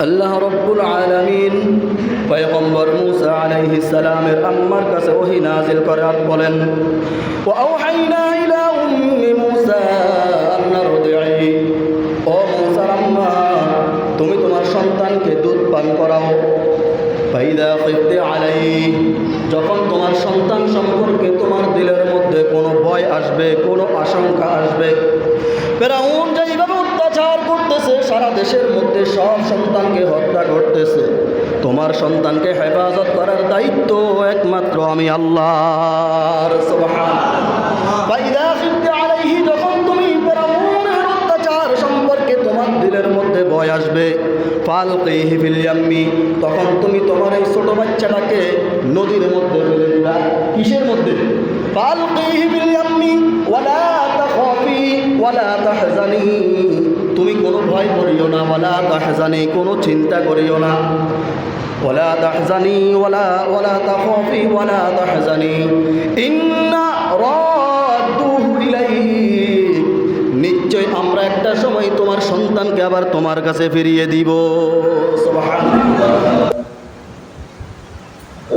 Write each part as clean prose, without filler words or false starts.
আল্লাহ রব্বুল আলামিন পয়গম্বর মূসা আলাইহিস সালামের আম্মার কাছে ওহী নাযিল করে আর বলেন, ওয়া আওহাইনা ইলা উম্মি মূসা আন আরদি'i, ও মূসার আম্মা, তুমি তোমার সন্তানকে দুধ পান করাও। ফাইদা খিফতি আলাইহি, যখন তোমার সন্তান সম্পর্কে তোমার দিলের মধ্যে কোনো ভয় আসবে, কোনো আশঙ্কা আসবে, ফিরআউন যেইভাবে অত্যাচার করতেছে, সারা দেশের মধ্যে সব সন্তানকে হত্যা করতেছে, তোমার সন্তানকে হেফাজত করার দায়িত্ব একমাত্র আমি আল্লাহর। সুবহানাল্লাহ। ফাইদা খিফতি আলাইহি, যখন তুমি ফিরআউনের অত্যাচার সম্পর্কে তোমার দিলের মধ্যে ভয় আসবে, ফালকিহি ফিল ইয়াম্মি, তখন তুমি তোমার এই ছোট বাচ্চাটাকে নদীর মধ্যে ফেলে দিবা। কিসের মধ্যে? ফালকিহি ফিল ইয়াম্মি ওয়ালা তাখাফি ওয়ালা তাহজানি, তুমি কোনো ভয় করিও না, ওয়ালা তাহজানি, কোনো চিন্তা করিও না, ওয়ালা তাহজানি ওয়ালা তাখাফি ওয়ালা তাহজানি ইন্না রাদ্দুহু ইলাইক, নিশ্চয় আমরা একটা সময় তোমার সন্তানকে আবার তোমার কাছে ফিরিয়ে দিব। সুবহানাল্লাহ।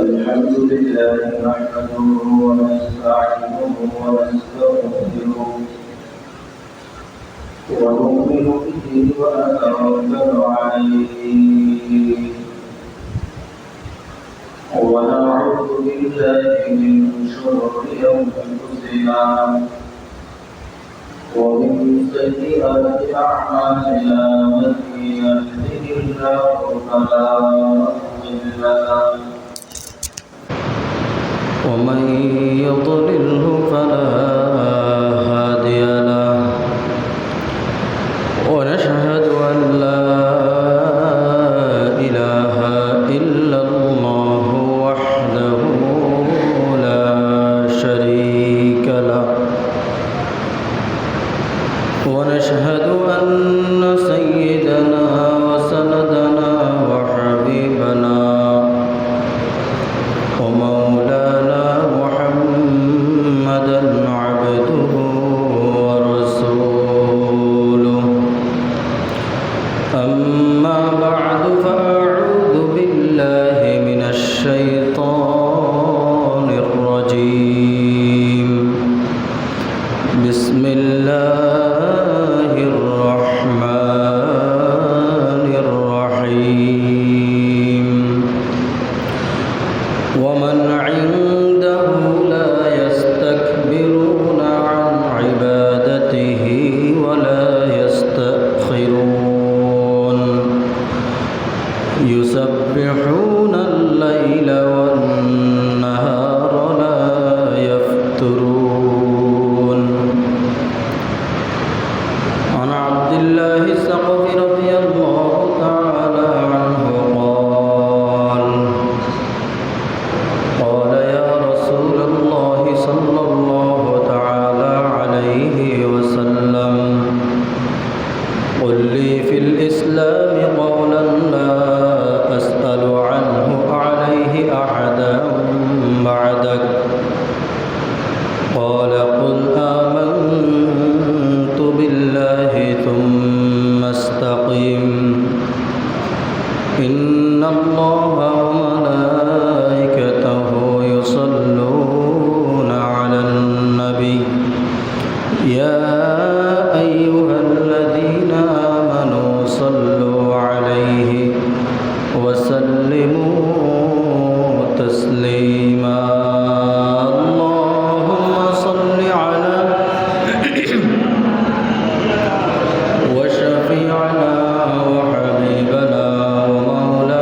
আলহামদুলিল্লাহ নাহমাদুহু ওয়া নাস্তাঈনুহু ওয়া নাস্তাগফিরুহু ওয়া নু'মিনু বিহি ওয়া নাতাওয়াক্কালু আলাইহি ওয়া না'উযু বিল্লাহি মিন শুরুরি আনফুসিনা ومن سيئات أعمالنا، من يهده الله فلا مضل له ومن يضلله فلا هادي له، ونشهد أن لا إله إلا الله وحده لا شريك له، ونشهد أن سيدنا وسندنا وحبيبنا ومولانا محمدا عبده ورسوله، أما بعد فأعوذ بالله من الشيطان الرجيم. بسم الله الرحمن الرحيم. ومن عنده لا يستكبرون عن عبادته ولا يستأخرون، يسبحون الليل والنهار لا يفترون. عن عبد الله الثقفي رضي الله تعالى عنه قال قال يا رسول الله صلى الله تعالى عليه وسلم، قل لي في الإسلام قولا لا أسأل عنه عليه أحدا بعدك. قال قل آمنت بالله ثم استقم، إن الله وملائكته يصلون على النبي، يا أيها الذين آمنوا صلوا عليه وسلموا تسليما. اللهم صل على وشفيعنا وحبيبنا ومولانا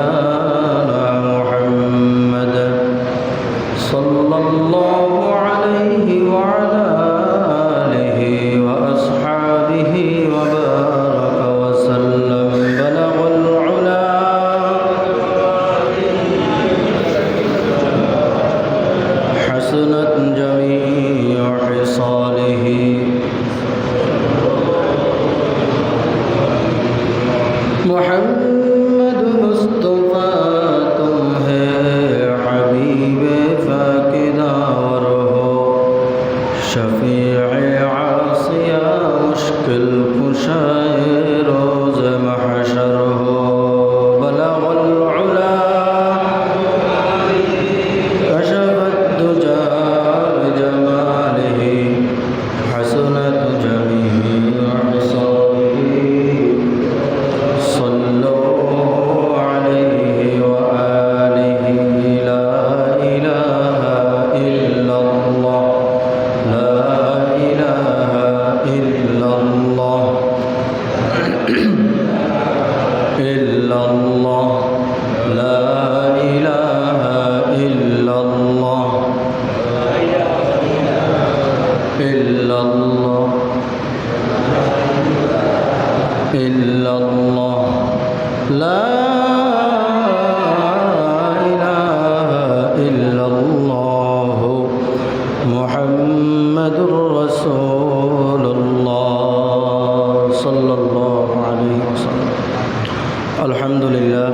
ইল্লাল্লাহ লা ইলাহা ইল্লাল্লাহ ইল্লাল্লাহ ইল্লাল্লাহ লা ইলাহা ইল্লাল্লাহ মুহাম্মাদুর রাসূলুল্লাহ সাল্লাল্লাহু আলাইহি ওয়াসাল্লাম। আলহামদুলিল্লাহ,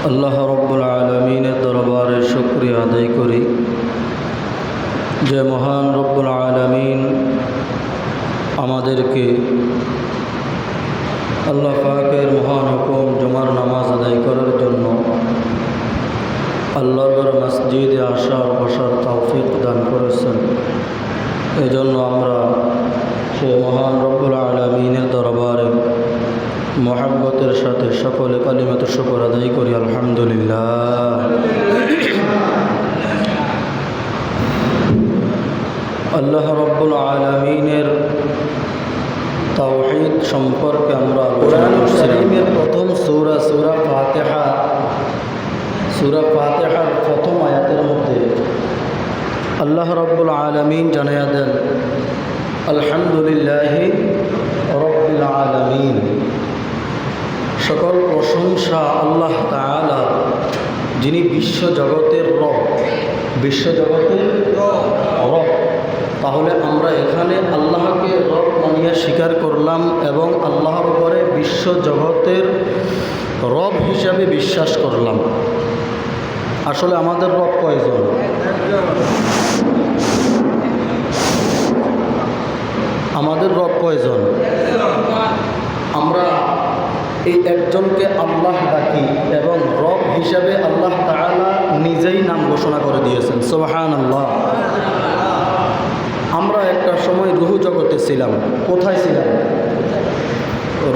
আল্লাহ রাব্বুল আলামিনের দরবারে শুকরিয়া আদায় করি যে মহান রব্বুল আলামিন আমাদেরকে আল্লাহ পাকের মহান হুকুম জুমার নামাজ আদায় করার জন্য আল্লাহর মসজিদে আসার বসার তৌফিক দান করেছেন। এই জন্য আমরা সে মহান রব্বুল আলামিনের দরবারে মহব্বতের সাথে সকলে কালিমাত শুকর আদায় করি আলহামদুলিল্লাহ। আল্লাহ রব্বুল আলামিনের তাওহীদ সম্পর্কে আমরা কোরআনুল কারীমের প্রথম সূরা সূরা ফাতিহা, সূরা ফাতিহার প্রথম আয়াতের মধ্যে আল্লাহ রব্বুল আলামিন জানায়া দেন আলহামদুলিল্লাহি রব্বিল আলামিন। সকল প্রশংসা আল্লাহ তাআলা, যিনি বিশ্বজগতের রব, বিশ্বজগতের রব। তাহলে আমরা এখানে আল্লাহকে রব মানিয়ে স্বীকার করলাম এবং আল্লাহর উপরে বিশ্বজগতের রব হিসাবে বিশ্বাস করলাম। আসলে আমাদের রব কয়জন? আমাদের রব কয়জন? আমরা এই একজনকে আল্লাহ ডাকি এবং রব হিসাবে আল্লাহ তাআলা নিজেই নাম ঘোষণা করে দিয়েছেন, সুবহানাল্লাহ। আমরা একটা সময় রুহু জগতে ছিলাম। কোথায় ছিলাম?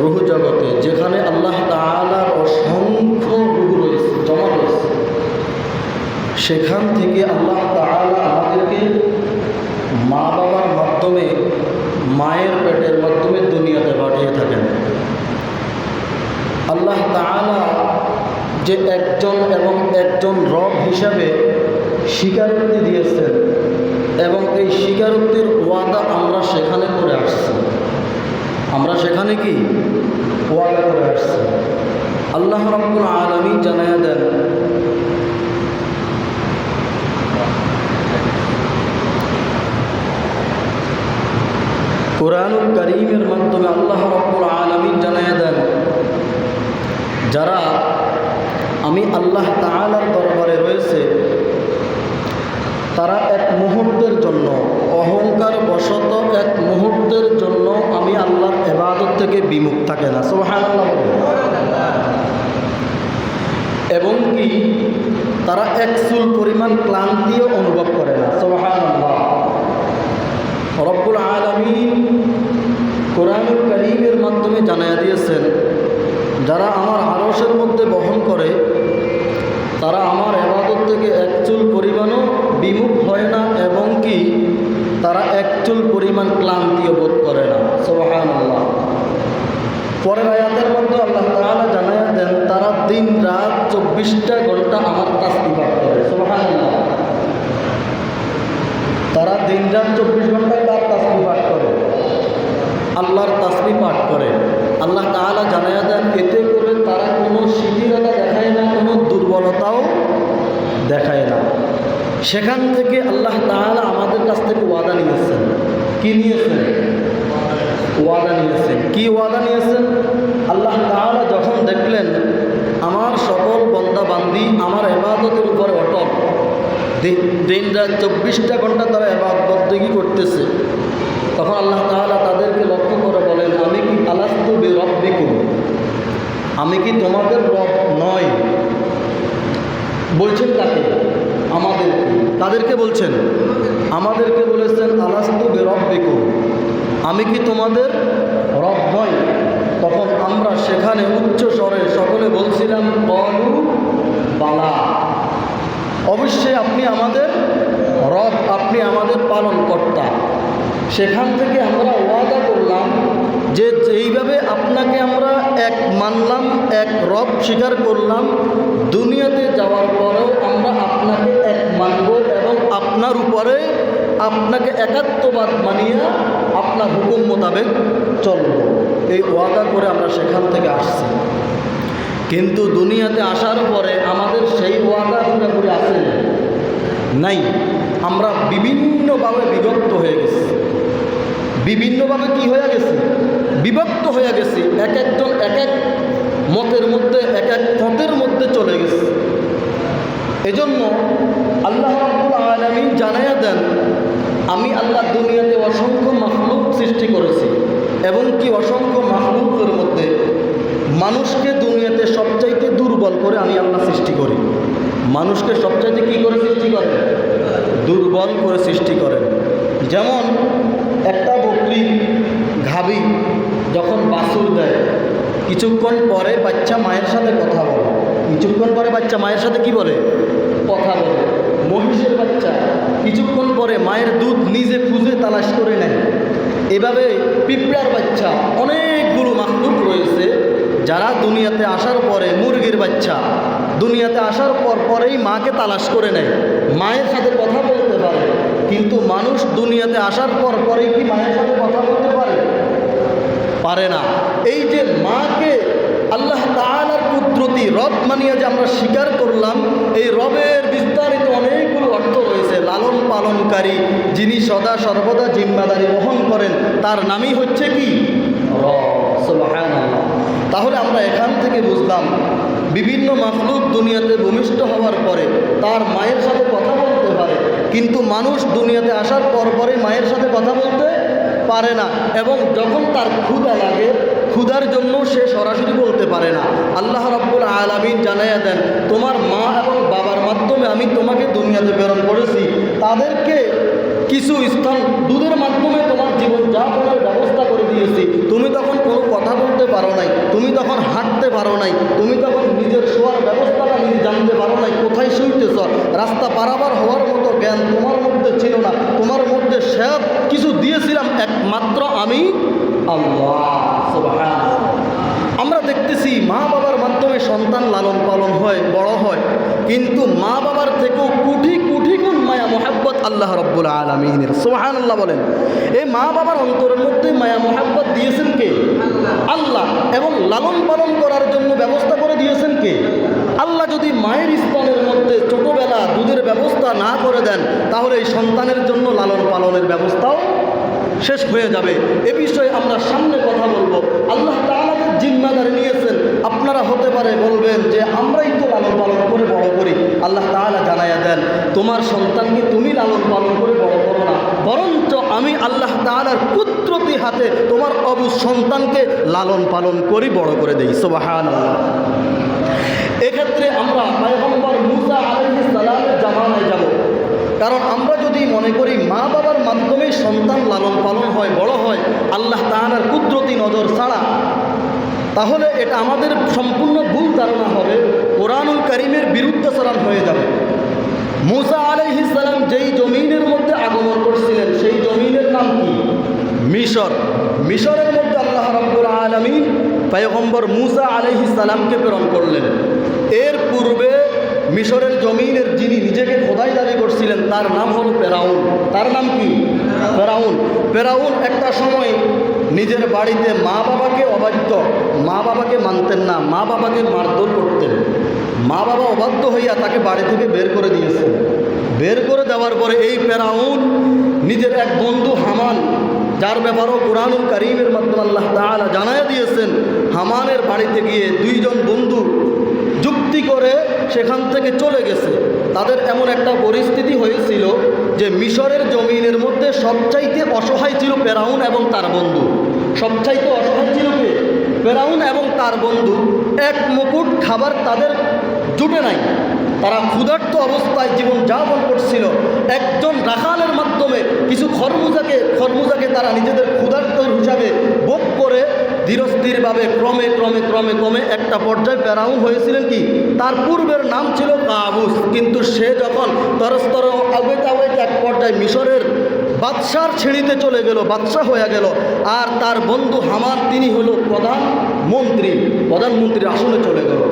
রুহু জগতে, যেখানে আল্লাহ তাআলার অসংখ্য রুহু রয়েছে, জমা রয়েছে। সেখান থেকে আল্লাহ তাআলা আমাদেরকে মা বাবার মাধ্যমে, মায়ের পেটের মাধ্যমে দুনিয়াতে পাঠিয়ে থাকেন। আল্লাহ তাআলা যে একজন এবং একজন রব হিসাবে স্বীকারোক্তি দিয়েছেন এবং এই স্বীকারোক্তির ওয়াদা আমরা সেখানে করে আসছি। আমরা সেখানে কি ওয়াদা করে আসছি? আল্লাহ রাব্বুল আলামিন জানায়া দেন কোরআনুল কারীমের মাধ্যমে আল্লাহ রাব্বুল আলামিন জানায়া দেন যারা আমি আল্লাহ তাআলার দরবারে রয়েছে তারা এক মুহূর্তের জন্য, অহংকার বশত এক মুহূর্তের জন্য আমি আল্লাহর ইবাদত থেকে বিমুখ থাকে না, সুবহানাল্লাহ। এবং কি তারা এক চুল পরিমাণ ক্লান্তিও অনুভব করে না, সুবহানাল্লাহ। রব্বুল আলামিন কোরআনুল কারীমের মাধ্যমে জানায়া দিয়েছেন যারা আমার আরশের মধ্যে বহন করে তারা আমার ইবাদত থেকে এক চুল পরিমাণও বিমুখ হয় না এবং কি তারা এক চুল পরিমাণ ক্লান্তিও বোধ করে না, সুবহানাল্লাহ। পরের আয়াতের মধ্যে আল্লাহ তাআলা জানায়া দেন তারা দিন রাত 24টা ঘন্টা আমার তাসবিহ পাঠ করে, সুবহানাল্লাহ। তারা দিন রাত 24 ঘন্টা তার তাসবিহ পাঠ করে, আল্লাহর তাসবিহ পাঠ করে। আল্লাহ তাআলা জানায়া দেন এতে করে তারা কোনো শিথিলতা দেখায় না, কোনো দুর্বলতাও দেখায় না। সেখান থেকে আল্লাহ তাআলা আমাদের কাছ থেকে ওয়াদা নিয়েছেন। কি নিয়েছেন? ওয়াদা নিয়েছেন। কি ওয়াদা নিয়েছেন? আল্লাহ তাআলা যখন দেখলেন আমার সকল বান্দা বান্দি আমার ইবাদতের উপরে অটল, দিন রাত 24টা ঘন্টা তারা ইবাদতবন্দেগী করতেছে, তখন আল্লাহ তাআলা তাদেরকে লক্ষ্য করে বলেন আমি কি আলাস্তু বিরব্বিকুম, আমি কি তোমাদের রব নয়? বলছেন কাকে? আমাদেরকে। তাদেরকে বলছেন? আমাদেরকে বলেছেন আলাস্তু বিরব্বিকুম, আমি কি তোমাদের রব নয়? তখন আমরা সেখানে উচ্চ স্বরে সকলে বলছিলাম ক্বালু বালা, অবশ্যই আপনি আমাদের রব, আপনি আমাদের পালনকর্তা। সেখান থেকে আমরা ওয়াদা করলাম যে যেইভাবে আপনাকে আমরা এক মানলাম, এক রব স্বীকার করলাম, দুনিয়াতে যাওয়ার পরেও আমরা আপনাকে এক মানব এবং আপনার উপরে আপনাকে একাত্মবাদ মানিয়ে আপনার হুকুম মোতাবেক চলব। এই ওয়াদা করে আমরা সেখান থেকে আসছি। কিন্তু দুনিয়াতে আসার পরে আমাদের সেই ওয়াদা পুরোপুরি আসে নাই। আমরা বিভিন্নভাবে বিভক্ত হয়ে গেছি। বিভিন্নভাবে কি হয়ে গেছে? বিভক্ত হয়ে গেছি। এক একজন এক এক মতের মধ্যে, এক এক পথের মধ্যে চলে গেছে। এজন্য আল্লাহ রাব্বুল আলামিন জানাইয়া দেন, আমি আল্লাহ দুনিয়াতে অসংখ্য মাখলুক সৃষ্টি করেছি এবং কি অসংখ্য মাখলুকের মধ্যে মানুষকে দুনিয়াতে সবচাইতে দুর্বল করে আমি আল্লাহ সৃষ্টি করি। মানুষকে সবচাইতে কি করে সৃষ্টি করেন? দুর্বল করে সৃষ্টি করেন। যেমন একটা বকরি গাভী যখন বাছুর দেয়, কিছুক্ষণ পরে বাচ্চা মায়ের সাথে কথা বলে। কিছুক্ষণ পরে বাচ্চা মায়ের সাথে কি বলে? কথা বলে। মহিষের বাচ্চা কিছুক্ষণ পরে মায়ের দুধ নিজে খুঁজে তালাশ করে নেয়। এভাবে পিঁপড়ার বাচ্চা, অনেকগুলো মাখলুক রয়েছে যারা দুনিয়াতে আসার পরে, মুরগির বাচ্চা দুনিয়াতে আসার পরেই মাকে তালাশ করে নেয়, মায়ের সাথে কথা বলতে পারে। কিন্তু মানুষ দুনিয়াতে আসার পরেই কি মায়ের সাথে কথা বলতে পারে? পারে না। এই যে মাকে আল্লাহ তাআলার কুদরতি রব মানিয়ে যে আমরা স্বীকার করলাম, এই রবের বিস্তারিত অনেকগুলো অর্থ রয়েছে। লালন পালনকারী, যিনি সদা সর্বদা জিম্মাদারি বহন করেন, তার নামই হচ্ছে কি? রব। সুবহানাল্লাহ। তাহলে আমরা এখান থেকে বুঝলাম, বিভিন্ন মাখলুক দুনিয়াতে ভূমিষ্ঠ হওয়ার পরে তার মায়ের সাথে কথা বলতে পারে, কিন্তু মানুষ দুনিয়াতে আসার পরে মায়ের সাথে কথা বলতে পারে না। এবং যখন তার ক্ষুধা লাগে, ক্ষুধার জন্য সে সরাসরি বলতে পারে না। আল্লাহ রাব্বুল আলামিন জানাইয়া দেন, তোমার মা এবং বাবার মাধ্যমে আমি তোমাকে দুনিয়াতে প্রেরণ করেছি। তাদেরকে কিছু স্থান দুধের মাধ্যমে তোমার জীবন যাপনের ব্যবস্থা করে দিয়েছি। তুমি তখন কোনো কথা বলতে পারো নাই, তুমি তখন হাঁটতে পারো নাই, তুমি তখন নিজের শোয়ার ব্যবস্থাটা নিজে জানতে পারো নাই, কোথায় শুইতেছ, রাস্তা পারাবার হওয়ার মতো জ্ঞান তোমার মধ্যে ছিল না। তোমার মধ্যে সব কিছু দিয়েছিলাম একমাত্র আমি আল্লাহ। সুবহানাল্লাহ। আমরা দেখতেছি মা বাবার মাধ্যমে সন্তান লালন পালন হয়, বড় হয়, কিন্তু মা বাবার থেকেও কোটি কোটি গুণ মায়া মোহাব্বত আল্লাহ রাব্বুল আলামিনের। সুবহানাল্লাহ বলেন। এই মা বাবার অন্তরের মধ্যে মায়া মোহাব্বত দিয়েছেন কে? আল্লাহ। এবং লালন পালন করার জন্য ব্যবস্থা করে দিয়েছেন কে? আল্লাহ। যদি মায়ের স্তনের মধ্যে ছোটবেলা দুধের ব্যবস্থা না করে দেন, তাহলে এই সন্তানের জন্য লালন পালনের ব্যবস্থাও শেষ হয়ে যাবে। এ বিষয়ে আমরা সামনে কথা বলবো। আল্লাহ তাআলা যে জিম্মাদারি নিয়েছেন, আপনারা হতে পারে বলবেন যে আমরাই তো লালন পালন করে বড় করি। আল্লাহ তাআলা জানাইয়া দেন, তোমার সন্তানকে তুমি লালন পালন করে বড় করো না, বরঞ্চ আমি আল্লাহ তাআলার কুদরতি হাতে তোমার অবুঝ সন্তানকে লালন পালন করি, বড় করে দেই। সুবহানাল্লাহ। এক্ষেত্রে আমরা পয়গম্বর মূসা আলাইহিস সালামের জামানায় যাব। কারণ আমরা যদি মনে করি মা বাবার মাধ্যমেই সন্তান লালন পালন হয়, বড় হয়, আল্লাহ তাআলার কুদরতি নজর ছাড়া, তাহলে এটা আমাদের সম্পূর্ণ ভুল ধারণা হবে, কোরআনুল কারীমের বিরুদ্ধাচরণ হয়ে যাবে। মূসা আলাইহিস সালাম যেই জমিনের মধ্যে আগমন করছিলেন, সেই জমিনের নাম কি? মিশর। মিশরের মধ্যে আল্লাহ রাব্বুল আলামিন পয়গম্বর মূসা আলাইহিস সালামকে প্রেরণ করলেন। এর পূর্বে মিশরের জমিনের যিনি নিজেকে খোদাই দাবি করছিলেন, তার নাম হল ফেরাউন। তার নাম কি? ফেরাউন। ফেরাউন একটা সময় নিজের বাড়িতে মা বাবাকে অবাধ্য, মা বাবাকে মানতেন না, মা বাবাকে মারধর করতেন। মা বাবা অবাধ্য হইয়া তাকে বাড়ি থেকে বের করে দিয়েছেন। বের করে দেওয়ার পরে এই ফেরাউন নিজের এক বন্ধু হামান, যার ব্যাপারেও কোরআনুল কারীমের মাধ্যমে আল্লাহ তাআলা জানাইয়া দিয়েছেন, হামানের বাড়িতে গিয়ে দুইজন বন্ধু যুক্তি করে সেখান থেকে চলে গেছে। তাদের এমন একটা পরিস্থিতি হয়েছিল যে মিশরের জমিনের মধ্যে সবচাইতে অসহায় ছিল ফেরাউন এবং তার বন্ধু। সবচাইতে অসহায় ছিল কে? ফেরাউন এবং তার বন্ধু। এক মুকুট খাবার তাদের জুটে নাই, তারা ক্ষুধার্ত অবস্থায় জীবন যাপন করছিল। একজন রাখালের মাধ্যমে কিছু খরমুজাকে তারা নিজেদের ক্ষুধার্ত হিসাবে ভোগ করে ধীরস্থিরভাবে ক্রমে ক্রমে ক্রমে ক্রমে একটা পর্যায়ে ফেরাউন হয়েছিলেন কি? তার পূর্বের নাম ছিল কাবুস। কিন্তু সে যখন তরস্তর আওয়াইতে এক পর্যায়ে মিশরের বাদশার ছেড়িতে চলে গেল, বাদশা হয়ে গেল। আর তার বন্ধু হামান তিনি হলো প্রধানমন্ত্রীর আসনে চলে গেল।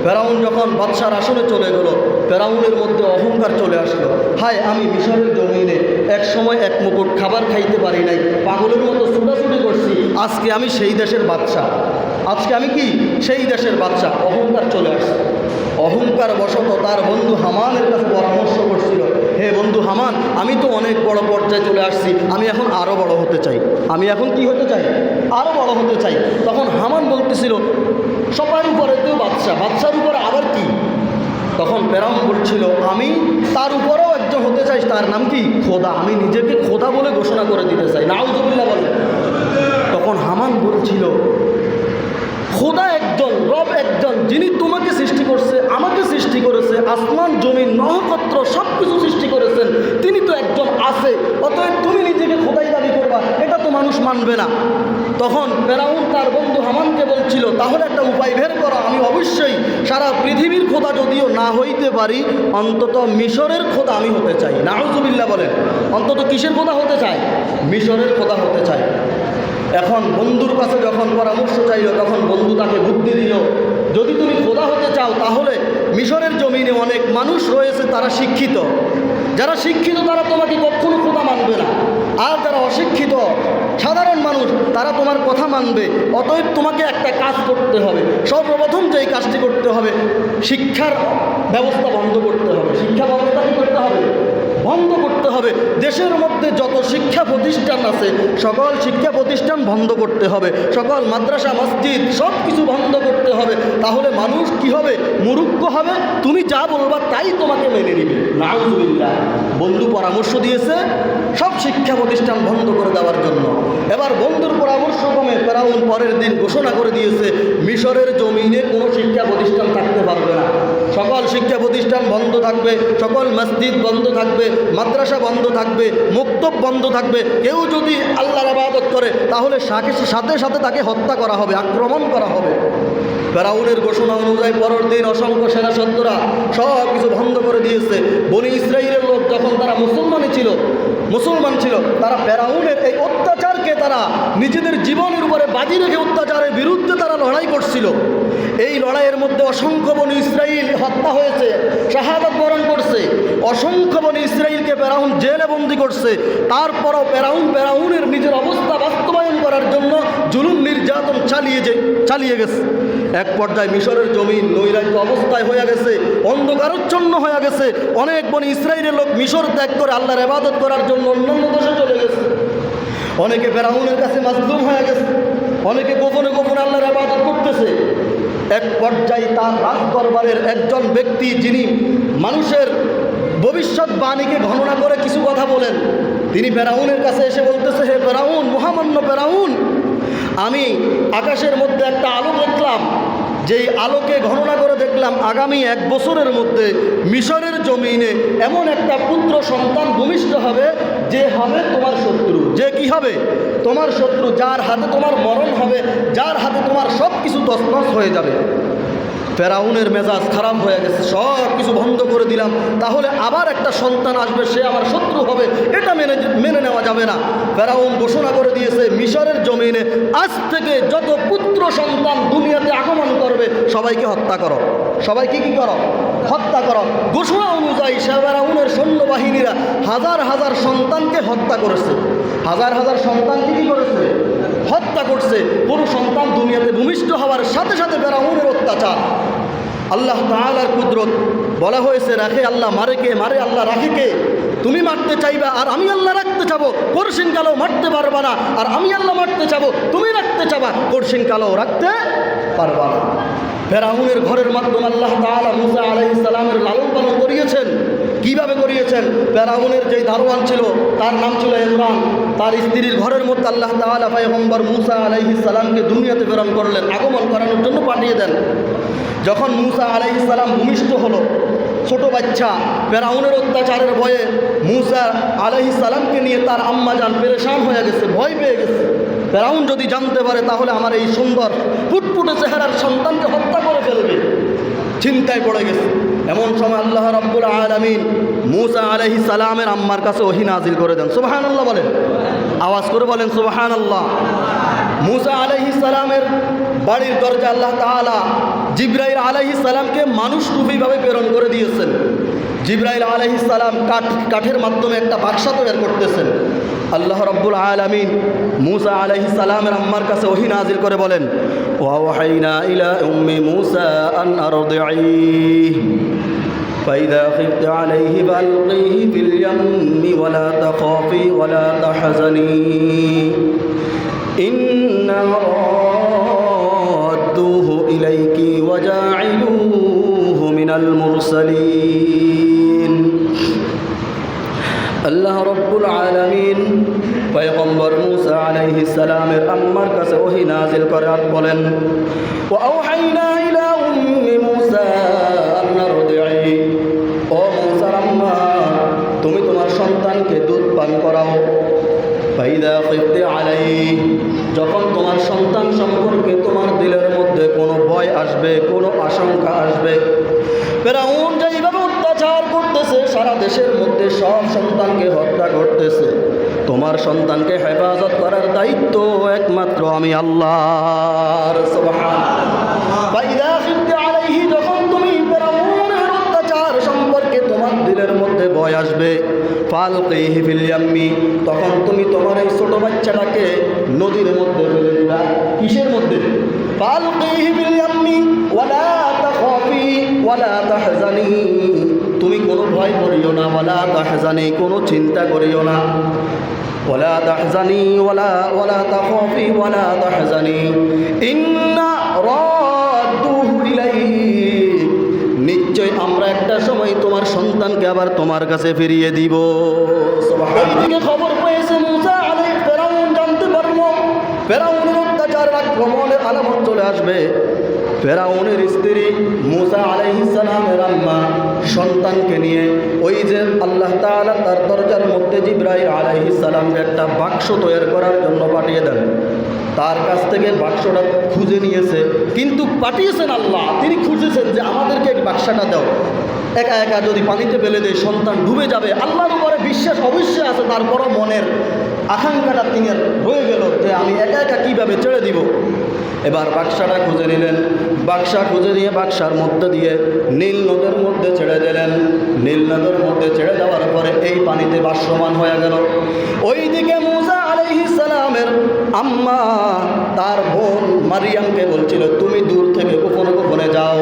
ফেরাউন যখন বাদশার আসনে চলে গেল, ফেরাউনের মধ্যে অহংকার চলে আসলো। হায়, আমি মিশরের জমিনে এক সময় এক মুকুট খাবার খাইতে পারি নাই, পাগলের মতো ছুটাছুটি করছি, আজকে আমি সেই দেশের বাদশা, আজকে আমি কি সেই দেশের বাদশা। অহংকার চলে আসছে। অহংকার বশত তার বন্ধু হামানের কাছে পরামর্শ করছিল, হে বন্ধু হামান, আমি তো অনেক বড় পর্যায়ে চলে আসছি, আমি এখন আরও বড় হতে চাই, আমি এখন কি হতে চাই, আরও বড় হতে চাই। তখন হামান বলতেছিল, সবার উপরে তো বাদশা, বাদশার উপরে আবার কি? তখন ফেরাউন বলছিল, আমি তার উপরেও একজন হতে চাই, তার নাম কি? খোদা। আমি নিজেকে খোদা বলে ঘোষণা করে দিতে চাই। নাউজুবিল্লাহ বলে। তখন হামান বলছিল, খোদা একজন, রব একজন, যিনি তোমাকে সৃষ্টি করছে, আমাকে সৃষ্টি করেছে, আসমান জমিন নক্ষত্র সব কিছু সৃষ্টি করেছেন, তিনি তো একজন আছে, অতএব তুমি নিজেকে খোদাই দাবি করবা, এটা তো মানুষ মানবে না। তখন ফেরাউন তার বন্ধু হামানকে বলছিল, তাহলে একটা উপায় বের করো, আমি অবশ্যই সারা পৃথিবীর খোদা যদিও না হইতে পারি, অন্তত মিশরের খোদা আমি হতে চাই। নাউজুবিল্লাহ বলেন। অন্তত কিসের খোদা হতে চাই? মিশরের খোদা হতে চাই। এখন বন্ধুর কাছে যখন পরামর্শ চাইল, তখন বন্ধু তাকে বুদ্ধি দিল, যদি তুমি খোদা হতে চাও তাহলে মিশরের জমিনে অনেক মানুষ রয়েছে, তারা শিক্ষিত, যারা শিক্ষিত তারা তোমাকে কখনো খোদা মানবে না, আর যারা অশিক্ষিত সাধারণ মানুষ তারা তোমার কথা মানবে। অতএব তোমাকে একটা কাজ করতে হবে, সর্বপ্রথম যেই কাজটি করতে হবে, শিক্ষার ব্যবস্থা বন্ধ করতে হবে। শিক্ষা ব্যবস্থা কী করতে হবে? বন্ধ করতে হবে। দেশের মধ্যে যত শিক্ষা প্রতিষ্ঠান আছে সকল শিক্ষা প্রতিষ্ঠান বন্ধ করতে হবে, সকল মাদ্রাসা মসজিদ সব কিছু বন্ধ করতে হবে। তাহলে মানুষ কি হবে? মুরুক্ষ হবে, তুমি যা বলবা তাই তোমাকে মেনে নিবে। নাউজুবিল্লাহ। বন্ধু পরামর্শ দিয়েছে সব শিক্ষা প্রতিষ্ঠান বন্ধ করে দেওয়ার জন্য। এবার বন্ধুর পরামর্শ ক্রমে ফেরাউন পরের দিন ঘোষণা করে দিয়েছে, মিশরের জমিনে কোনো শিক্ষা প্রতিষ্ঠান থাকতে পারবে না, সকল শিক্ষা প্রতিষ্ঠান বন্ধ থাকবে, সকল মসজিদ বন্ধ থাকবে, মাদ্রাসা বন্ধ থাকবে, মুক্তব বন্ধ থাকবে। কেউ যদি আল্লাহর ইবাদত করে তাহলে সাথে সাথে তাকে হত্যা করা হবে, আক্রমণ করা হবে। ফেরাউনের ঘোষণা অনুযায়ী পরের দিন অসংখ্য সেনা সদস্যরা সব কিছু বন্ধ করে দিয়েছে। বনি ইসরাইলের লোক যখন তারা মুসলমান ছিল, তারা ফেরাউনের এই অত্যাচারকে তারা নিজেদের জীবনের উপরে বাজি রেখে অত্যাচারের বিরুদ্ধে তারা লড়াই করছিল। এই লড়াইয়ের মধ্যে অসংখ্য বনি ইসরাইল হত্যা হয়েছে, শাহাদাত বরণ করছে। অসংখ্য বনি ইসরাইলকে ফেরাউন জেলে বন্দি করছে। তারপরও ফেরাউনের নিজের অবস্থা বাস্তবায়ন করার জন্য জুলুম নির্যাতন চালিয়ে গেছে। এক পর্যায়ে মিশরের জমিন নৈরাজ্য অবস্থায় হয়ে গেছে, অন্ধকারাচ্ছন্ন হয়ে গেছে। অনেক বনি ইসরাইলের লোক মিশর ত্যাগ করে আল্লাহর ইবাদত করার জন্য অন্যান্য দেশে চলে গেছে। অনেকে ফেরাউনের কাছে মাজলুম হয়ে গেছে, অনেকে গোপনে গোপনে আল্লাহর ইবাদত করতেছে। এক পর্যায়ে তার রাজদরবারের একজন ব্যক্তি, যিনি মানুষের ভবিষ্যৎবাণীকে গণনা করে কিছু কথা বলেন, তিনি ফেরাউনের কাছে এসে বলতেছে, হে ফেরাউন, মহামান্য ফেরাউন, আমি আকাশের মধ্যে একটা আলো দেখলাম, যেই আলোকে গণনা করে দেখলাম আগামী 1 বছরের মধ্যে মিশরের জমিনে এমন একটা পুত্র সন্তান ভূমিষ্ঠ হবে, যে হবে তোমার শত্রু। যে কি হবে? তোমার শত্রু, যার হাতে তোমার মরণ হবে, যার হাতে তোমার সব কিছু তছনছ হয়ে যাবে। ফেরাউনের মেজাজ খারাপ হয়ে গেছে, সব কিছু বন্ধ করে দিলাম, তাহলে আবার একটা সন্তান আসবে, সে আমার শত্রু হবে, এটা মেনে নেওয়া যাবে না। ফেরাউন ঘোষণা করে দিয়েছে, মিশরের জমিনে আজ থেকে যত পুত্র সন্তান দুনিয়াতে আগমন করবে সবাইকে হত্যা করো, সবাইকে কি করো? হত্যা করো। ঘোষণা অনুযায়ী ফেরাউনের সৈন্যবাহিনীরা হাজার হাজার সন্তানকে হত্যা করেছে, হাজার হাজার সন্তানকে কি করেছে? হত্যা করছে। কোনো সন্তান দুনিয়াতে ভূমিষ্ঠ হওয়ার সাথে সাথে ফেরাউনের অত্যাচার। আল্লাহ তাআলার কুদরত। বলা হয়েছে, রাখে আল্লাহ, মারে কে? মারে আল্লাহ, রাখে কে? তুমি মারতে চাইবা আর আমি আল্লাহ রাখতে চাবো, কঠিন কালো মারতে পারবা না। আর আমি আল্লাহ মারতে চাবো, তুমি রাখতে চাবা, কঠিন কালো রাখতে পারবা না। ফেরাউনের ঘরের মাধ্যমে আল্লাহ তাআলা মুসা আলাইহিস সালামের লালন পালন করিয়েছেন। কিভাবে করিয়েছেন? ফেরাউনের যে দারোয়ান ছিল তার নাম ছিল ইমরান, তার স্ত্রীর ঘরের মধ্যে আল্লাহ তাআলা পয়গম্বর মুসা আলাইহিস সালামকে দুনিয়াতে প্রেরণ করলেন, আগমন করানোর জন্য পাঠিয়ে দেন। যখন মুসা আলাইহিস সালাম ভূমিষ্ঠ হলো, ছোট বাচ্চা, ফেরাউনের অত্যাচারের ভয়ে মুসা আলাইহিস সালামকে নিয়ে তার আম্মাজান পেরেশান হয়ে গেছে, ভয় পেয়ে গেছে। ফেরাউন যদি জানতে পারে তাহলে আমার এই সুন্দর ফুটফুটে চেহারার সন্তানকে হত্যা করে ফেলবে, চিন্তায় পড়ে গেছে। এমন সময় আল্লাহ রাব্বুল আলামিন মূসা আলাইহিস সালামের আম্মার কাছে ওহী নাজিল করে দেন। সুবহানাল্লাহ বলেন, আওয়াজ করে বলেন সুবহানাল্লাহ। মূসা আলাইহিস সালামের বাড়ির দরজা আল্লাহ তাআলা জিবরাইল আলাইহিস সালামকে মানুষ রূপীভাবে প্রেরণ করে দিয়েছেন। জিবরাইল আলাইহিস সালাম কাঠের মাধ্যমে একটা বাক্সা তৈরি করতেছেন। আল্লাহ রাব্বুল আলামিন মূসা আলাইহিস সালামের আম্মার কাছে ওহী নাজিল করে বলেন, ওয়াওহাইনা ইলা উম্মি মূসা আন আরদিঈহ فإذا خفت عليه فألقيه في اليم ولا تخافي ولا تحزني إنا رادوه إليك وجاعلوه من المرسلين আল্লাহ রব্বুল আলামিন পয়গম্বর মূসা আলাইহিস সালামের আম্মার কাছে ওহী নাজিল করে আর বলেন, ওয়াওহাইনা ইলা উম্মি মূসা আন আরদিঈ, ও মূসার আম্মা তুমি তোমার সন্তানকে দুধ পান করাও। ফাইদা খিফতি আলাইহি, যখন তোমার সন্তান সম্পর্কে তোমার দিলের মধ্যে কোনো ভয় আসবে, কোনো আশঙ্কা আসবে, ফিরআউন যেইভাবে অত্যাচার করতেছে, সারা দেশের মধ্যে সব সন্তানকে হত্যা করতেছে, তোমার সন্তানকে হেফাজত করার দায়িত্ব একমাত্র আমি আল্লাহর। সুবহানাল্লাহ। ফাইদা খিফতি আলাইহি, যখন তুমি ফিরআউনের অত্যাচার সম্পর্কে তোমার দিলের মধ্যে ভয় আসবে, ফালকিহি ফিল ইয়াম্মি, তখন তুমি তোমার এই ছোট বাচ্চাটাকে নদীর মধ্যে ফেলে দিবা। কিসের মধ্যে? ফালকিহি ফিল ইয়াম্মি ওয়ালা তাখাফি ওয়ালা তাহজানি, তুমি কোনো ভয় করিও না, ওয়ালা তাহজানি, কোনো চিন্তা করিও না, ওয়ালা তাহজানি ওয়ালা তাখাফি ওয়ালা তাহজানি ইন্না রাদ্দুহু ইলাইহি, নিশ্চয় আমরা একটা সময় তোমার সন্তানকে আবার তোমার কাছে ফিরিয়ে দিব। সুবহানাল্লাহ। খবর পেয়েছে মূসা আলাইহিস ফিরআউন জানতে পারলো ফিরআউনের অত্যাচার আক্রমণের আলামত চলে আসবে। ফিরআউনের স্ত্রী মূসা আলাইহিস সালামের আম্মা সন্তানকে নিয়ে ওই যে আল্লাহ তাআলা তার দরজার মধ্যে জিবরাইল আলাইহিস সালামকে একটা বাক্স তৈরি করার জন্য পাঠিয়ে দেন। তার কাছ থেকে বাক্সটা খুঁজে নিয়েছে, কিন্তু পাঠিয়েছেন আল্লাহ, তিনি খুঁজেছেন যে আমাদেরকে এই বাক্সটা দাও, একা একা যদি পানিতে ফেলে দেয় সন্তান ডুবে যাবে। আল্লাহর উপরে বিশ্বাস অবশ্যই আছে, তারপরও মনের আকাঙ্ক্ষাটা তিনি রয়ে গেল যে আমি একা একা কীভাবে ছেড়ে দিব। এবার বাক্সাটা খুঁজে নিলেন, বাক্সা খুঁজে নিয়ে বাক্সার মধ্যে দিয়ে নীল নদের মধ্যে ছেড়ে দিলেন। নীল নদের মধ্যে ছেড়ে দেওয়ার পরে এই পানিতে ভাসমান হয়ে গেল। ওইদিকে মূসা আলাইহিস সালামের আম্মা তার বোন মারিয়ামকে বলছিল, তুমি দূর থেকে গোপনে গোপনে যাও,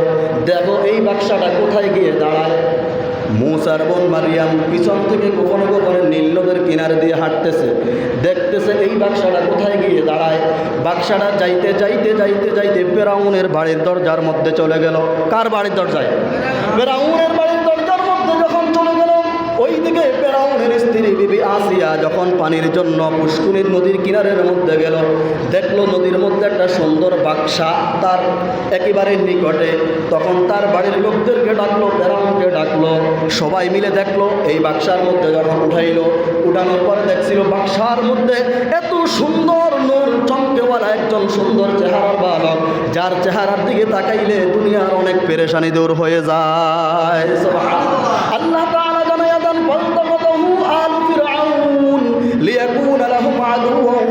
দেখো এই বাক্সাটা কোথায় গিয়ে দাঁড়ায়। মূসার বোন মারিয়াম পিছন থেকে গোপনে গোপনে নীল নদের কিনারে দিয়ে হাঁটতেছে, দেখতেছে এই বাক্সাটা কোথায় গিয়ে দাঁড়ায়। বাক্সাটা যাইতে যাইতে যাইতে যাইতে ফিরআউনের বাড়ির দরজার মধ্যে চলে গেল। কার বাড়ির দরজায়? ফিরআউনের বাড়ির দরজার মধ্যে যখন চলে গেল, ওইদিকে ফিরআউনের স্ত্রী বিবি আসিয়া যখন পানির জন্য পুষ্কুনির নদীর কিনারের মধ্যে গেল, দেখলো নদীর মধ্যে একটা সুন্দর বাক্সা তার একেবারে নিকটে। তখন তার বাড়ির লোকদেরকে ডাকলো, ফিরআউনকে ডাকলো, সবাই মিলে দেখলো এই বাক্সার মধ্যে যখন উঠাইলো, উঠানোর পরে দেখছিল বাক্সার মধ্যে এত সুন্দর নূর চমকেওয়ালা একজন সুন্দর চেহারার বালক, যার চেহারার দিকে তাকাইলে দুনিয়ার অনেক পেরেশানি দূর হয়ে যায়। সুবহানাল্লাহ। আল্লাহ তাআলা জানায়া দেন, ফালতাকাতাহু আলু ফিরআউন লিয়াকুনা লাহুম আদুওয়ান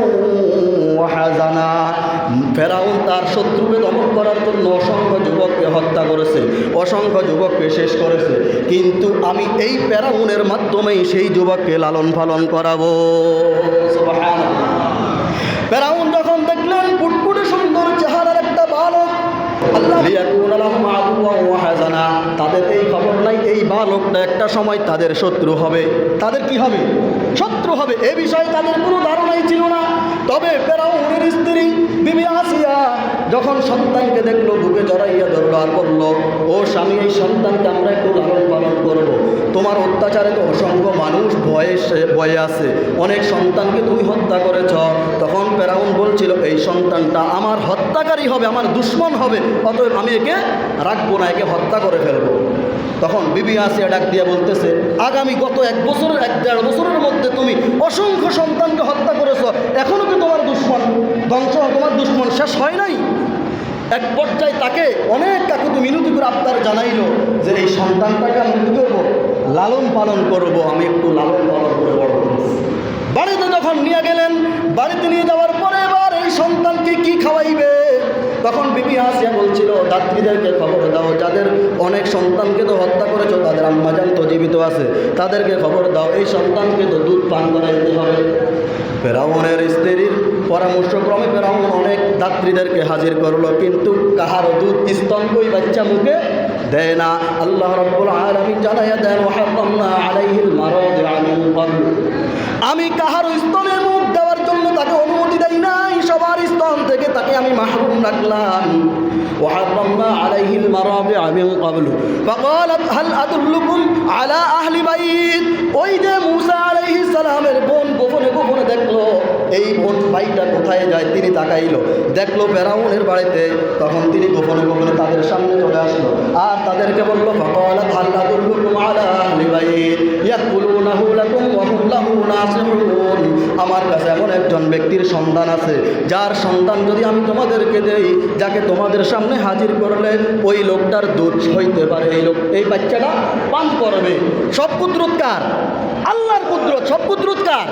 ওয়া হাযানা। ফিরআউন তার শত্রুকে দমন করার জন্য অসংখ্য যুবককে হত্যা করেছে, অসংখ্য যুবককে শেষ করেছে, কিন্তু আমি এই ফিরআউনের মাধ্যমেই সেই যুবককে লালন পালন করাবো। সুবহানাল্লাহ। ফিরআউন যখন দেখলেন ফুটফুটে সুন্দর চেহারার একটা বালক, আল্লাহ লিয়াকুনা লাহুম আদুওয়ান ওয়া হাযানা, তাদের এই খবর নাই এই বালকটা একটা সময় তাদের শত্রু হবে। তাদের কি হবে? শত্রু হবে। এ বিষয়ে তাদের কোনো ধারণাই ছিল না। তবে ফিরআউনের স্ত্রী বিবি আসিয়া যখন সন্তানকে দেখলো, বুকে জড়াইয়া ধরলো আর বলল, ও স্বামী, এই সন্তানকে আমরা একটু লালন পালন করবো। তোমার অত্যাচারে তো অসংখ্য মানুষ ভয়ে আছে, অনেক সন্তানকে তুমি হত্যা করেছ। তখন ফিরআউন বলছিল, এই সন্তানটা আমার হত্যাকারী হবে, আমার দুশমন হবে, অতএব আমি একে রাখবো না, একে হত্যা করে ফেলবো। তখন বিবি আসিয়া ডাক দিয়া বলতেছে, আগামী গত 1-1.5 বছরের মধ্যে তুমি অসংখ্য সন্তানকে হত্যা করেছ, এখনো কি তোমার দুশমন ধ্বংস, তোমার দুশমন শেষ হয় নাই? এক পর্যায়ে তাকে অনেক কাকুতি মিনতি করে আবদার জানাইল যে এই সন্তানটাকে আমি কী করবো, লালন পালন করব, আমি একটু লালন পালন করে বড় করব। বাড়িতে যখন নিয়ে গেলেন, বাড়িতে নিয়ে যাওয়ার পরে এবার এই সন্তানকে কি খাওয়াইবে, তখন বিবি আসিয়া বলছিল দাত্রীদেরকে খবর দাও, যাদের অনেক সন্তানকে তো হত্যা করেছো, তাদের আম্মাজান তো জীবিত আছে, তাদেরকে খবর দাও এই সন্তানকে তো দুধ পান করাইতে হবে। ফেরাউনের স্ত্রীর পরামর্শক্রমে ফেরাউন অনেক দাত্রীদেরকে হাজির করলো, কিন্তু কাহারও দুধ স্তন ওই বাচ্চা মুখে দেয় না। আল্লাহ রাব্বুল আলামিন জানাইয়া দেন ওয়াহারামনা আলাইহিল মারাদিআ মিন ক্বাবল, আমি কাহারও স্তনে মুখ দেওয়ার জন্য তাকে অনুমতি দেই নাই, সবার স্তন থেকে তাকে আমি মাহরুম রাখলাম। وحرمنا عليه المراضع من قبل فقالت هل أدلكم على أهل بيت, ওই যে মুসা আলাইহিস সালামের বোন গোপনে গোপনে দেখলো এই বোন ভাইটা কোথায় যায়, তিনি তাকাইলো, দেখলো ফেরাউনের বাড়িতে, তখন তিনি গোপনে গোপনে তাদের সামনে চলে আসলো আর তাদেরকে বললো فقالت هل أدلكم على أهل بيت يأكلونه لكم وهم له ناصحون, আমার কাছে এমন একজন ব্যক্তির সন্ধান আছে, যার সন্ধান যদি আমি তোমাদেরকে দেই, যাকে তোমাদের সামনে হাজির করলে ওই লোকটার দুধ হইতে পারে, এই লোক এই বাচ্চাটা পান করবে। সব কুদরত কার? আল্লাহর কুদরত। সব কুদরত কার?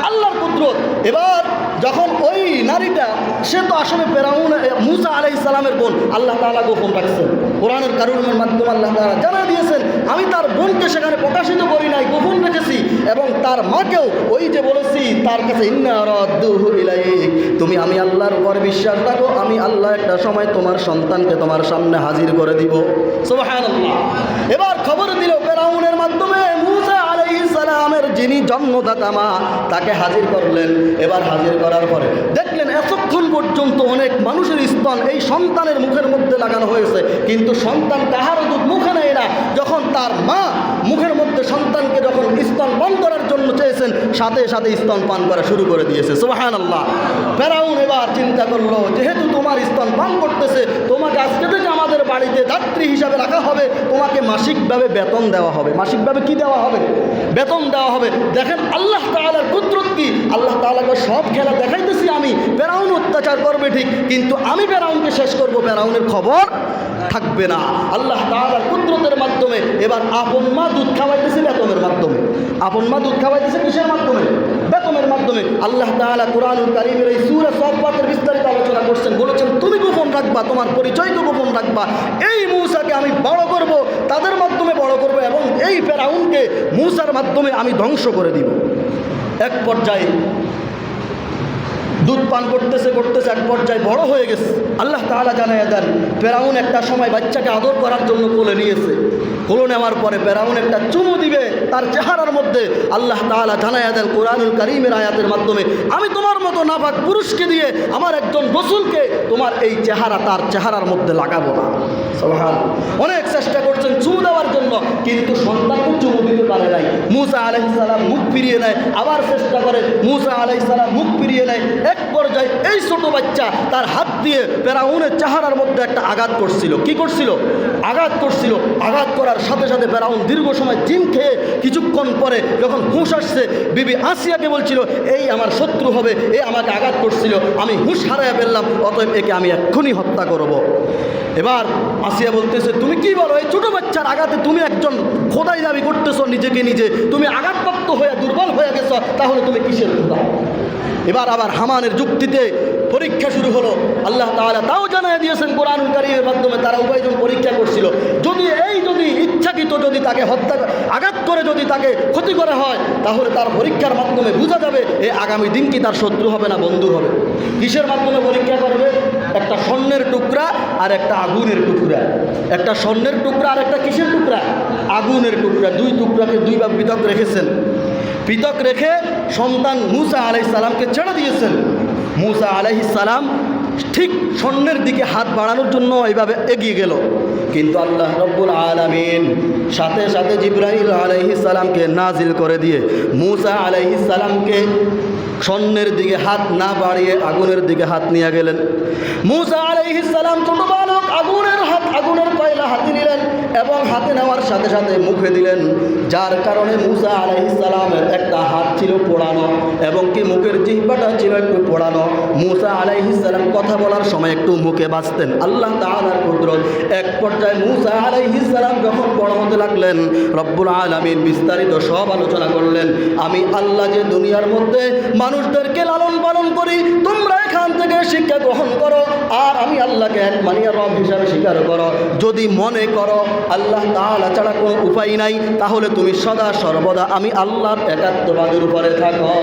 আল্লাহর কুদরত। এবার যখন ওই নারীটা, সে তো আসলে ফেরাউন মুসা আলাইহিস সালামের বোন, আল্লাহ তাআলা গোপন রাখছেন, কোরআনের কারণের মাধ্যমে আল্লাহ তাআলা জানা দিয়েছেন, আমি তার বোনকে সেখানে প্রকাশিত করি নাই, গোপন রেখেছি, এবং তার মাকেও ওই যে বলেছি তার কাছে ইন্না রাদ্দুহু ইলাইক, তুমি আমি আল্লাহর উপর বিশ্বাস রাখো, আমি আল্লাহ একটা সময় তোমার সন্তানকে তোমার সামনে হাজির করে দিব। সুবহানাল্লাহ। এবার খবর দিল ফেরাউনের মাধ্যমে মুসা আলাইহিস সালামের যিনি জন্মদাতা মা, তাকে হাজির করলেন। এবার হাজির করার পরে দেখলেন এতক্ষণ পর্যন্ত অনেক মানুষের স্তন এই সন্তানের মুখের মধ্যে লাগানো হয়েছে, কিন্তু সন্তান কাহারও দুধ মুখে নেয় না। যখন তার মা মুখের মধ্যে সন্তানকে যখন স্তন পান করার জন্য চেয়েছেন, সাথে সাথে স্তন পান করা শুরু করে দিয়েছে। সুবহানাল্লাহ। ফেরাউন এবার চিন্তা করলো, যেহেতু তোমার স্তন পান করতেছে, তোমাকে আজকে থেকে আমাদের বাড়িতে দাত্রী হিসাবে রাখা হবে, তোমাকে মাসিকভাবে বেতন দেওয়া হবে। মাসিকভাবে কি দেওয়া হবে? বেতন দেওয়া হবে। দেখেন আল্লাহ তাআলার কুদরত কি, আল্লাহ তাআলাকে সব খেলা দেখাইতেছি আমি, ফেরাউন অত্যাচার করবে ঠিক, কিন্তু আমি ফেরাউনকে শেষ করব, ফেরাউনের খবর থাকবে না। আল্লাহ তাআলার কুদরতের মাধ্যমে এবার আপন মা দুধ খাওয়াইতেছে বেতনের মাধ্যমে। আপন মা দুধ খাওয়াইতেছে কিসের মাধ্যমে? বেতনের মাধ্যমে। আল্লাহ তাআলা কুরআনুল কারীমের এই সূরা সাফফাতের বিস্তারিত আলোচনা করছেন, বলেছেন তুমি গোপন রাখবা, তোমার পরিচয়কে গোপন রাখবা, এই মূসাকে আমি বড় করব, তাদের মাধ্যমে বড় করব, এবং এই ফেরাউনকে মূসার মাধ্যমে আমি ধ্বংস করে দিব। এক পর্যায়ে দুধ পান করতেছে করতেছে এক পর্যায়ে বড় হয়ে গেছে। আল্লাহ তাআলা জানাইয়া দেন ফেরাউন একটা সময় বাচ্চাকে আদর করার জন্য কোলে নিয়েছে। কোলে নেওয়ার পরে ফেরাউন একটা চুমু দিবে তার চেহারার মধ্যে। আল্লাহ তাআলা জানাইয়া দেন কুরআনুল কারীমের আয়াতের মাধ্যমে, আমি তোমার মতো নাপাক পুরুষকে দিয়ে আমার একজন রাসূলকে তোমার এই চেহারা তার চেহারার মধ্যে লাগাবো না। সুবহানাল্লাহ। অনেক চেষ্টা করছেন চুমু দেওয়ার জন্য, কিন্তু সন্তানকে চুমু দিতে পারে নাই। মূসা আলাইহিস সালাম মুখ ফিরিয়ে নেয়, আবার চেষ্টা করে, মূসা আলাইহিস সালাম মুখ ফিরিয়ে নেয়। এক পর্যায়ে এই ছোট বাচ্চা তার হাত দিয়ে ফেরাউনের চেহারার মধ্যে একটা আঘাত করছিল। কি করছিল? আঘাত করছিল। আঘাত করার সাথে সাথে ফেরাউন দীর্ঘ সময় জিম খেয়ে কিছুক্ষণ পরে যখন হুঁশ আসছে, বিবি আসিয়াকে বলছিল এই আমার শত্রু হবে, এ আমাকে আঘাত করছিল, আমি হুঁশ হারাইয়া ফেললাম, অতএব একে আমি এক্ষুনি হত্যা করব। এবার আসিয়া বলতেছে তুমি কি বলো, এই ছোট বাচ্চার আঘাতে তুমি একজন খোদাই দাবি করতেছো নিজেকে নিজে, তুমি আঘাতপ্রাপ্ত হয়ে দুর্বল হয়ে গেছো, তাহলে তুমি কিসের খোদা? এবার আবার হামানের যুক্তিতে পরীক্ষা শুরু হলো। আল্লাহ তাআলা তাও জানায় দিয়েছেন কোরআনুল কারীমের মাধ্যমে, তারা উভয়জন পরীক্ষা করছিল, যদি ইচ্ছাকৃত যদি তাকে হত্যা আঘাত করে যদি তাকে ক্ষতি করা হয়, তাহলে তার পরীক্ষার মাধ্যমে বোঝা যাবে এ আগামী দিন কি তার শত্রু হবে না বন্ধু হবে। কিসের মাধ্যমে পরীক্ষা করবে? একটা স্বর্ণের টুকরা আর একটা আগুনের টুকরা। একটা স্বর্ণের টুকরা আর একটা কিসের টুকরা? আগুনের টুকরা। দুই টুকরাকে দুইবার পৃথক রেখেছেন। পৃথক রেখে সন্তান মূসা আলাইহিস সালামকে ছেড়ে দিয়েছেন। মূসা আলাইহিস সালাম ঠিক স্বর্ণের দিকে হাত বাড়ানোর জন্য এইভাবে এগিয়ে গেল, কিন্তু আল্লাহ রব্বুল আলামিন সাথে সাথে জিবরাইল আলাইহিস সালামকে নাজিল করে দিয়ে মূসা আলাইহিস সালামকে স্বর্ণের দিকে হাত না বাড়িয়ে আগুনের দিকে হাত নিয়ে গেলেন। মূসা আলাইহিস সালাম ছোট বালক, আগুনের কয়লা হাতে নিলেন এবং হাতে নেওয়ার সাথে সাথে মুখে দিলেন, যার কারণে মুসা আলাইহিস সালামের একটা হাত ছিল পোড়ানো এবং কি মুখের জিহ্বাটা ছিল একটু পোড়ানো। মুসা আলাইহিস সালাম কথা বলার সময় একটু মুখে বাজতেন। আল্লাহ তাআলার কুদরত, এক পর্যায়ে মুসা আলাইহিস সালাম যখন বড় হতে লাগলেন, রব্বুল আলামিন বিস্তারিত সব আলোচনা করলেন। আমি আল্লাহ যে দুনিয়ার মধ্যে মানুষদেরকে লালন পালন করি, তোমরা এখান থেকে শিক্ষা গ্রহণ করো, আর আমি আল্লাহকে এক মানিয়া রব হিসাবে স্বীকার করো। যদি মনে করো আল্লাহ তাআলা ছাড়া কোনো উপায় নাই, তাহলে তুমি সদা সর্বদা আমি আল্লাহর একাত্মবাদের উপরে থাকো।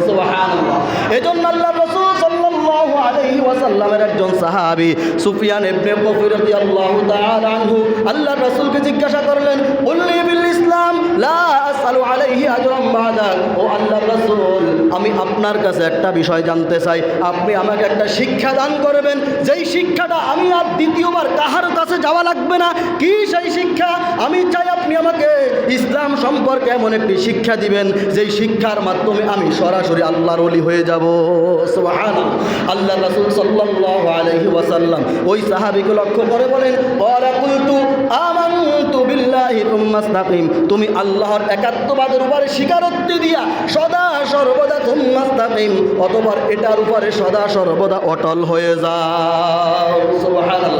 সুবহানাল্লাহ। এজন্য আল্লাহর রাসূল সাল্লাল্লাহু আলাইহি ওয়াসাল্লামের একজন সাহাবী সুফিয়ান ইবনে কফির রাদিয়াল্লাহু তাআলা আনহু আল্লাহর রাসূলকে জিজ্ঞাসা করলেন, কুল্লি বিল ইসলাম লা আসআলু আলাইহি আজরান বাদা। ও আল্লাহর রাসূল, আমি আপনার কাছে একটা বিষয় জানতে চাই, আপনি আমাকে একটা শিক্ষা দান করবেন, যেই শিক্ষাটা আমি আর দ্বিতীয়বার কাহার কাছে যাওয়া লাগবে না। কি সেই শিক্ষা? আমি চাই আপনি আমাকে ইসলাম সম্পর্কে এমন একটি শিক্ষা দিবেন, যেই শিক্ষার মাধ্যমে আমি সরাসরি আল্লাহর ওলি হয়ে যাব। সুবহানাল্লাহ। আল্লাহর রাসূল সাল্লাল্লাহু আলাইহি ওয়াসাল্লাম ওই সাহাবীকে লক্ষ্য করে বলেন, ওয়ালা কুলতু আমানতু বিল্লাহি তুম্মা ইসতাকিম। তুমি আল্লাহর একাত্মবাদের উপরে স্বীকারোক্তি দিয়া সদা সর্বদা তুম্মা ইসতাকিম, অতঃপর এটার উপরে সদা সর্বদা অটল হয়ে যাও। সুবহানাল্লাহ।